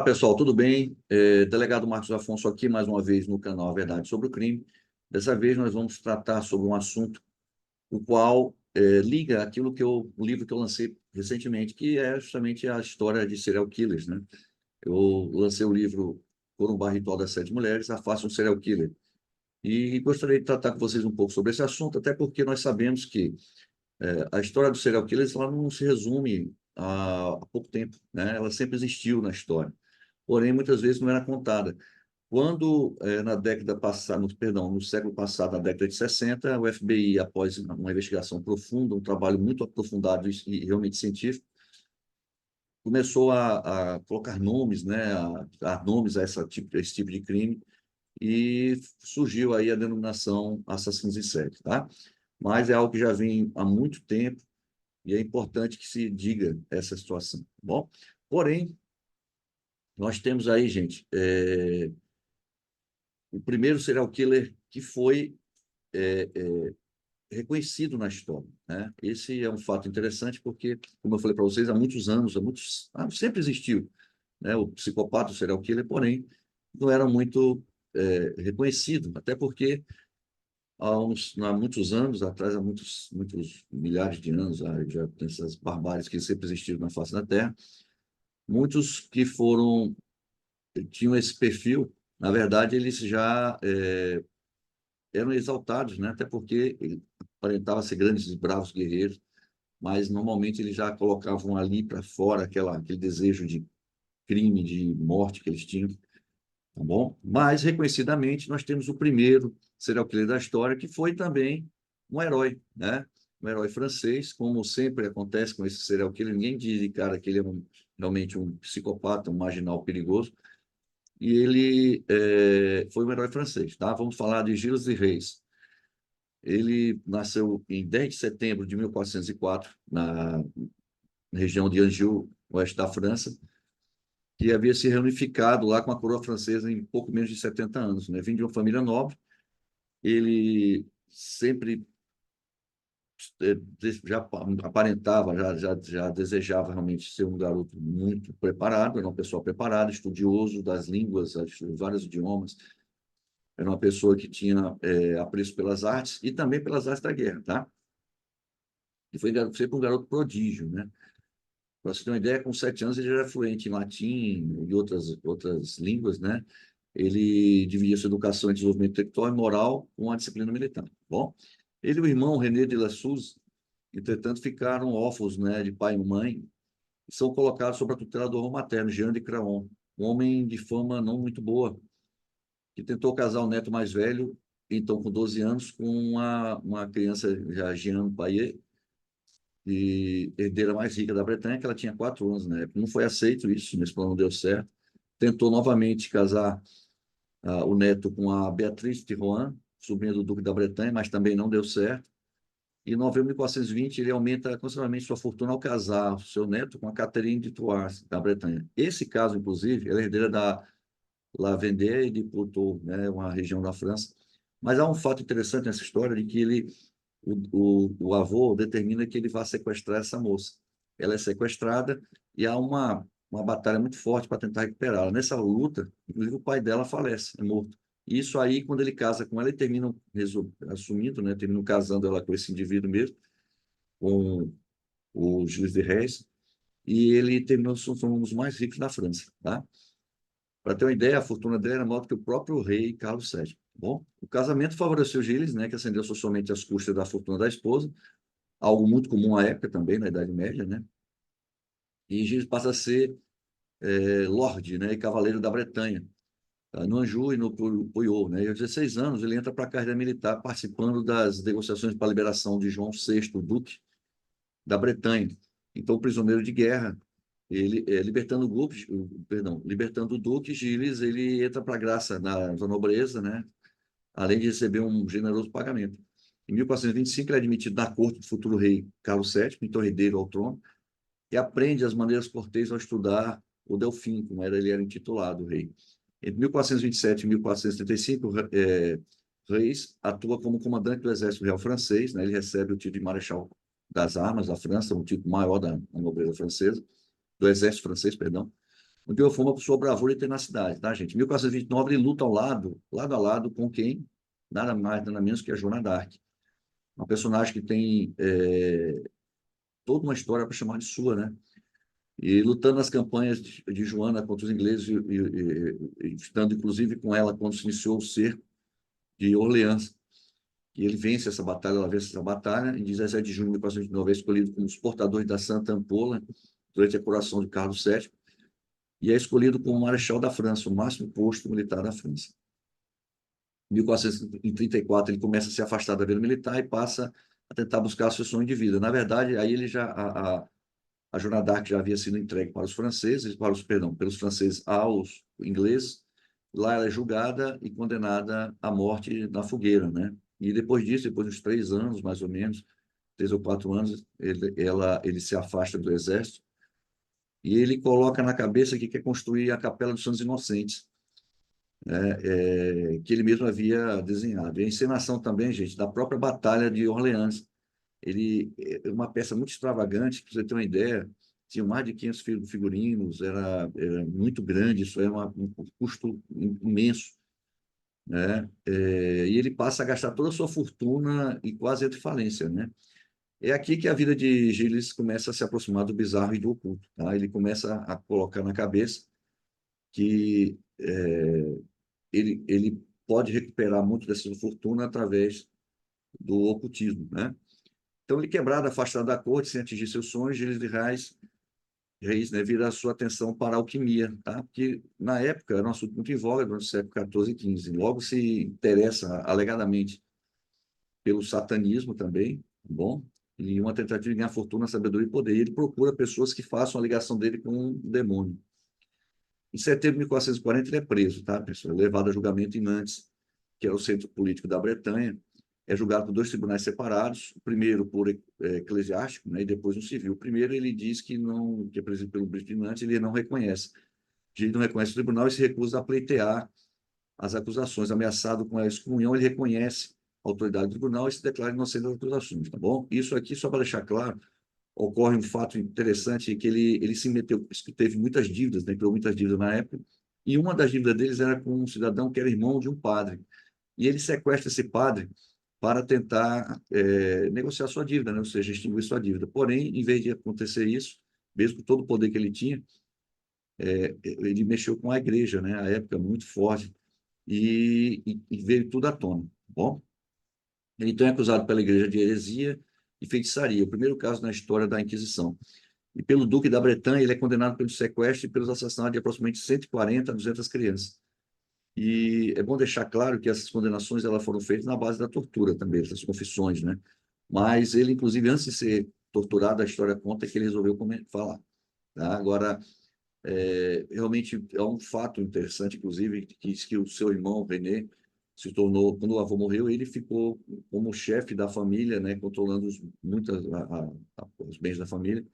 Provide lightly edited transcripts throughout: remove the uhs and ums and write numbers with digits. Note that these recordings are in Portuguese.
pessoal, tudo bem? Delegado Marcos Afonso aqui, mais uma vez, no canal A Verdade sobre o Crime. Dessa vez, nós vamos tratar sobre um assunto o qual liga aquilo o livro que eu lancei recentemente, que é justamente a história de serial killers, né? Eu lancei o livro Por um Bar Ritual das Sete Mulheres, Afaste um Serial Killer. E gostaria de tratar com vocês um pouco sobre esse assunto, até porque nós sabemos que a história dos serial killers ela não se resume a pouco tempo, né? Ela sempre existiu na história, porém muitas vezes não era contada. Quando, na década passada, perdão, no século passado, na década de 60, o FBI, após uma investigação profunda, um trabalho muito aprofundado e realmente científico, começou a colocar nomes, né, a dar nomes a esse tipo de crime, e surgiu aí a denominação assassinos em série, tá? Mas é algo que já vem há muito tempo e é importante que se diga essa situação, tá bom? Porém, nós temos aí, gente, o primeiro serial killer que foi é, reconhecido na história, né? Esse é um fato interessante porque, como eu falei para vocês, há muitos anos, sempre existiu, né? O psicopata, o serial killer, porém, não era muito reconhecido, até porque há muitos anos atrás, há muitos milhares de anos, já tem essas barbáries que sempre existiram na face da Terra, muitos que tinham esse perfil, na verdade, eles já eram exaltados, né? Até porque ele aparentava ser grandes e bravos guerreiros, mas normalmente eles já colocavam ali para fora aquele desejo de crime, de morte que eles tinham, tá bom? Mas, reconhecidamente, nós temos o primeiro serial killer da história, que foi também um herói, né? Um herói francês, como sempre acontece com esse serial killer, ninguém diz de cara que ele é realmente um psicopata, um marginal perigoso, e ele foi um herói francês, tá? Vamos falar de Gilles de Reis. Ele nasceu em 10 de setembro de 1404, na região de Anjou, oeste da França, que havia se reunificado lá com a coroa francesa em pouco menos de 70 anos, né? Vindo de uma família nobre, ele sempre já aparentava, já desejava realmente ser um garoto muito preparado, era uma pessoa preparada, estudioso das línguas, vários idiomas, era uma pessoa que tinha apreço pelas artes e também pelas artes da guerra, tá? E foi sempre um garoto prodígio, né? Para você ter uma ideia, com 7 anos ele já era fluente em latim e outras línguas, né? Ele dividia sua educação em desenvolvimento intelectual e moral com a disciplina militar. Bom, ele e o irmão René de La Suze, entretanto, ficaram órfãos, né, de pai e mãe, e são colocados sob a tutela do avô materno, Jean de Craon, um homem de fama não muito boa, que tentou casar o neto mais velho, então com 12 anos, com uma criança, já Jean Payet, e herdeira mais rica da Bretanha, que ela tinha 4 anos na época. Não foi aceito isso, nesse plano não deu certo. Tentou novamente casar o neto com a Beatriz de Rohan, sobrinha do Duque da Bretanha, mas também não deu certo. E em novembro de 1420, ele aumenta consideravelmente sua fortuna ao casar o seu neto com a Catherine de Troyes, da Bretanha. Esse caso, inclusive, ela é herdeira da La Vendée e de Poitou, né, uma região da França. Mas há um fato interessante nessa história de que o avô determina que ele vá sequestrar essa moça. Ela é sequestrada e há uma batalha muito forte para tentar recuperá-la. Nessa luta, inclusive o pai dela falece, é morto. E isso aí, quando ele casa com ela, ele termina assumindo, né, termina casando ela com esse indivíduo mesmo, com o Gilles de Reis, e ele terminou sendo um dos mais ricos da França, tá? Para ter uma ideia, a fortuna dele era maior do que o próprio rei Carlos VII. Bom, o casamento favoreceu Gilles, né, que ascendeu socialmente às custas da fortuna da esposa, algo muito comum à época também, na Idade Média, né? E Gilles passa a ser lorde, né, e cavaleiro da Bretanha, tá? No Anjou e no Poiou, né? E aos 16 anos ele entra para a carreira militar, participando das negociações para a liberação de João VI, duque da Bretanha. Então, prisioneiro de guerra, ele libertando o grupo, perdão, libertando o duque, Gilles, ele entra para a graça da nobreza, né? Além de receber um generoso pagamento. Em 1425, ele é admitido na corte do futuro rei Carlos VII, então herdeiro ao trono, e aprende as maneiras cortês ao estudar o Delfim, como ele era intitulado, o rei. Entre 1427 e 1435, Reis atua como comandante do exército real francês, né? Ele recebe o título de marechal das armas da França, um título maior da nobreza francesa, do exército francês, perdão. deu fama por sua bravura e tenacidade, tá, gente? Em 1429, ele luta lado a lado com quem? Nada mais, nada menos que a Joana d'Arc. Uma personagem que tem toda uma história para chamar de sua, né? E lutando nas campanhas de Joana contra os ingleses, estando inclusive com ela quando se iniciou o cerco de Orleans. E ele vence essa batalha, ela vence essa batalha. Em 17 de junho de 1429, é escolhido como os portadores da Santa Ampola durante a coroação de Carlos VII, e é escolhido como marechal da França, o máximo posto militar da França. Em 1434, ele começa a se afastar da vida militar e passa a tentar buscar seu sonho de vida. Na verdade, aí ele já a Joana d'Arc já havia sido entregue para os franceses, pelos franceses aos ingleses. Lá ela é julgada e condenada à morte na fogueira, né? E depois disso, depois de uns 3 anos, mais ou menos, 3 ou 4 anos, ele se afasta do exército e ele coloca na cabeça que quer construir a Capela dos Santos Inocentes, né? Que ele mesmo havia desenhado. E a encenação também, gente, da própria Batalha de Orleans. Ele é uma peça muito extravagante, para você ter uma ideia, tinha mais de 500 figurinos, era muito grande, isso era um custo imenso, né? E ele passa a gastar toda a sua fortuna e quase entra em falência, né? É aqui que a vida de Gilles começa a se aproximar do bizarro e do oculto, tá? Ele começa a colocar na cabeça que ele pode recuperar muito dessa fortuna através do ocultismo, né? Então, ele quebrado, afastado da corte, sem atingir seus sonhos, Gilles de Reis, né, vira a sua atenção para a alquimia, tá? Porque, na época, era um assunto muito em voga, durante o século XIV e XV. Logo se interessa, alegadamente, pelo satanismo também, tá bom? E uma tentativa de ganhar fortuna, sabedoria e poder. E ele procura pessoas que façam a ligação dele com o demônio. Em setembro de 1440, ele é preso, tá, pessoal? Levado a julgamento em Nantes, que é o centro político da Bretanha. É julgado por 2 tribunais separados, o primeiro por eclesiástico, né, e depois um civil. O primeiro ele diz que não, que é presidido pelo bispo de Nantes, ele não reconhece. Ele não reconhece o tribunal e se recusa a pleitear as acusações. Ameaçado com a excomunhão, ele reconhece a autoridade do tribunal e se declara inocente das acusações, tá bom? Isso aqui, só para deixar claro, ocorre um fato interessante, que ele se meteu, teve muitas dívidas, né, criou muitas dívidas na época, e uma das dívidas deles era com um cidadão que era irmão de um padre. E ele sequestra esse padre para tentar negociar sua dívida, né? Ou seja, extinguir sua dívida. Porém, em vez de acontecer isso, mesmo com todo o poder que ele tinha, ele mexeu com a igreja, né? A época muito forte, e veio tudo à tona. Tá bom? Ele então é acusado pela igreja de heresia e feitiçaria, o primeiro caso na história da Inquisição. E pelo Duque da Bretanha, ele é condenado pelo sequestro e pelos assassinatos de aproximadamente 140 a 200 crianças. E é bom deixar claro que essas condenações elas foram feitas na base da tortura também, essas confissões, né? Mas ele, inclusive, antes de ser torturado, a história conta que ele resolveu falar. Tá? Agora, realmente é um fato interessante, inclusive, que diz que o seu irmão, René, se tornou, quando o avô morreu, ele ficou como chefe da família, né? Controlando os bens da família.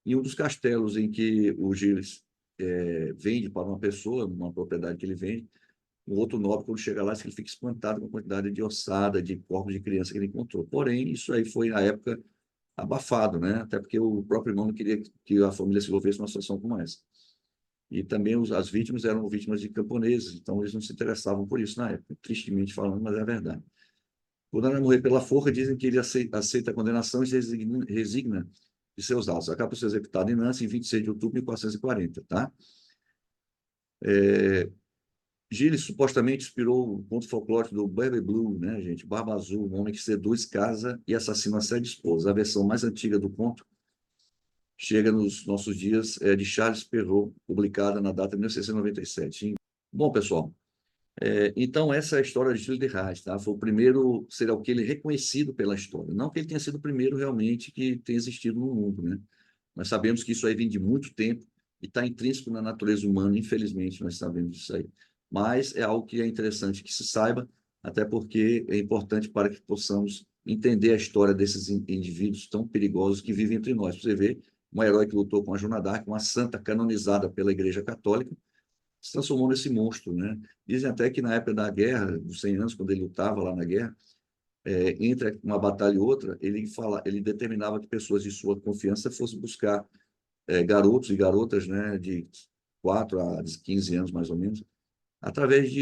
E um dos castelos em que o Gilles vende para uma pessoa, uma propriedade que ele vende, um outro nobre, quando chega lá, ele fica espantado com a quantidade de ossada, de corpos de criança que ele encontrou. Porém, isso aí foi, na época, abafado, né? Até porque o próprio irmão não queria que a família se envolvesse numa situação como essa. E também as vítimas eram vítimas de camponeses, então eles não se interessavam por isso na época, tristemente falando, mas é verdade. Quando ela morrer pela forca, dizem que ele aceita a condenação e se resigna de seus atos. Acaba por ser executado em Nancy em 26 de outubro de 1440, tá? Gilles supostamente inspirou o conto folclórico do Baby Blue, né, gente? Barba Azul, um homem que seduz, casa e assassina a 7 esposas. A versão mais antiga do conto chega nos nossos dias, de Charles Perrault, publicada na data de 1697. Bom, pessoal, então essa é a história de Gilles de Rais, tá? Foi o primeiro serial killer reconhecido pela história. Não que ele tenha sido o primeiro realmente que tenha existido no mundo, né? Nós sabemos que isso aí vem de muito tempo e está intrínseco na natureza humana, infelizmente, nós sabemos disso aí. Mas é algo que é interessante que se saiba, até porque é importante para que possamos entender a história desses indivíduos tão perigosos que vivem entre nós. Você vê, um herói que lutou com a Joana d'Arc, uma santa canonizada pela Igreja Católica, se transformou nesse monstro, né? Dizem até que na época da guerra, dos 100 anos, quando ele lutava lá na guerra, entre uma batalha e outra, ele determinava que pessoas de sua confiança fossem buscar garotos e garotas, né, 4 a 15 anos, mais ou menos, através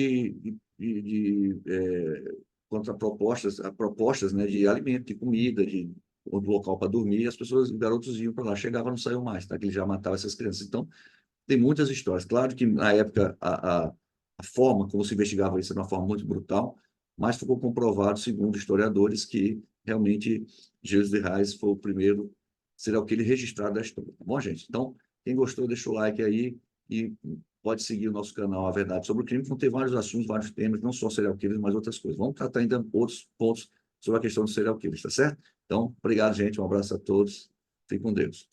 propostas, né, de alimento, de comida, de outro local para dormir, e as pessoas, os garotos iam para lá, chegavam, não saiu mais, tá? Que ele já matava essas crianças. Então, tem muitas histórias. Claro que, na época, a forma como se investigava isso era uma forma muito brutal, mas ficou comprovado, segundo historiadores, que realmente Gilles de Rais foi o primeiro serial killer registrado da história. Tá bom, gente? Então, quem gostou, deixa o like aí e pode seguir o nosso canal A Verdade sobre o Crime, que vão ter vários assuntos, vários temas, não só serial killers, mas outras coisas. Vamos tratar ainda outros pontos sobre a questão dos serial killers, tá certo? Então, obrigado, gente. Um abraço a todos. Fique com Deus.